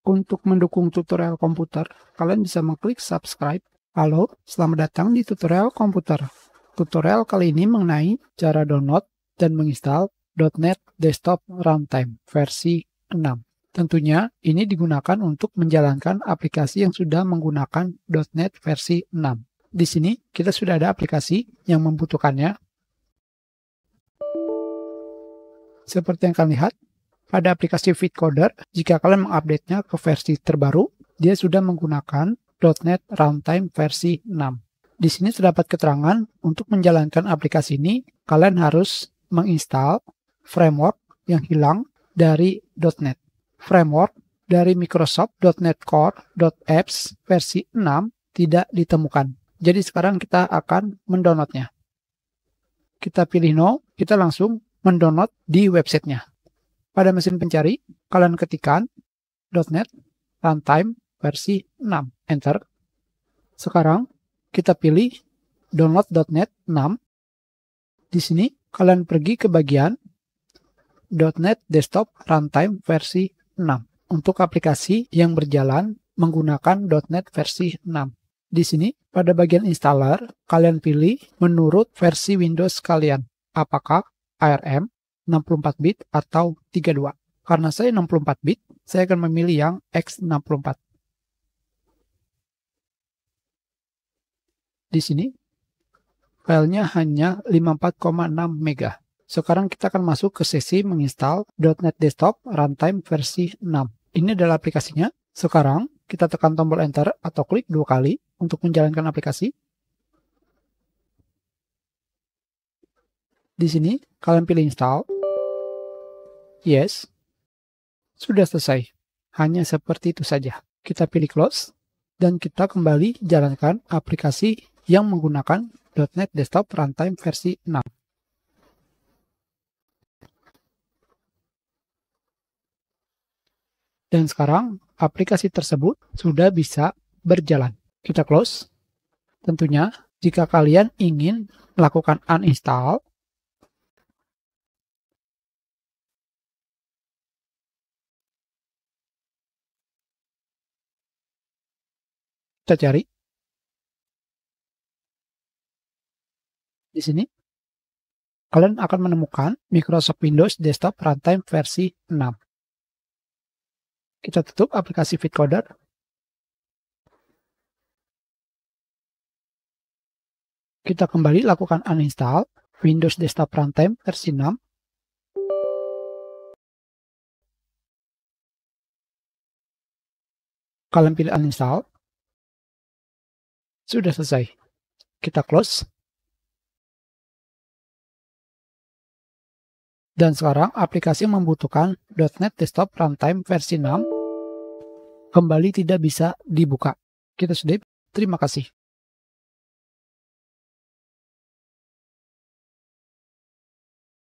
Untuk mendukung tutorial komputer, kalian bisa mengklik subscribe. Halo, selamat datang di tutorial komputer. Tutorial kali ini mengenai cara download dan menginstal .NET Desktop Runtime versi 6. Tentunya ini digunakan untuk menjalankan aplikasi yang sudah menggunakan .NET versi 6. Di sini kita sudah ada aplikasi yang membutuhkannya. Seperti yang kalian lihat, pada aplikasi FitCoder, jika kalian mengupdate-nya ke versi terbaru, dia sudah menggunakan .NET Runtime versi 6. Di sini terdapat keterangan untuk menjalankan aplikasi ini, kalian harus menginstal framework yang hilang dari .NET. Framework dari Microsoft.NET Core.apps versi 6 tidak ditemukan. Jadi sekarang kita akan mendownloadnya. Kita pilih No, kita langsung mendownload di websitenya. Pada mesin pencari, kalian ketikkan .NET Runtime versi 6. Enter. Sekarang, kita pilih download.NET 6. Di sini, kalian pergi ke bagian .NET Desktop Runtime versi 6. Untuk aplikasi yang berjalan menggunakan .NET versi 6. Di sini, pada bagian installer, kalian pilih menurut versi Windows kalian. Apakah ARM, 64-bit atau 32. Karena saya 64-bit, saya akan memilih yang X64. Di sini, filenya hanya 54,6 MB. Sekarang kita akan masuk ke sesi menginstal .NET Desktop Runtime versi 6. Ini adalah aplikasinya. Sekarang, kita tekan tombol Enter atau klik 2 kali untuk menjalankan aplikasi. Di sini, kalian pilih install. Yes. Sudah selesai. Hanya seperti itu saja. Kita pilih close. Dan kita kembali jalankan aplikasi yang menggunakan .NET Desktop Runtime versi 6. Dan sekarang aplikasi tersebut sudah bisa berjalan. Kita close. Tentunya jika kalian ingin melakukan uninstall, kita cari. Di sini, kalian akan menemukan Microsoft Windows Desktop Runtime versi 6. Kita tutup aplikasi FitCoder. Kita kembali lakukan uninstall Windows Desktop Runtime versi 6. Kalian pilih uninstall. Sudah selesai. Kita close. Dan sekarang aplikasi membutuhkan .NET Desktop Runtime versi 6 kembali tidak bisa dibuka. Kita sudah. Terima kasih.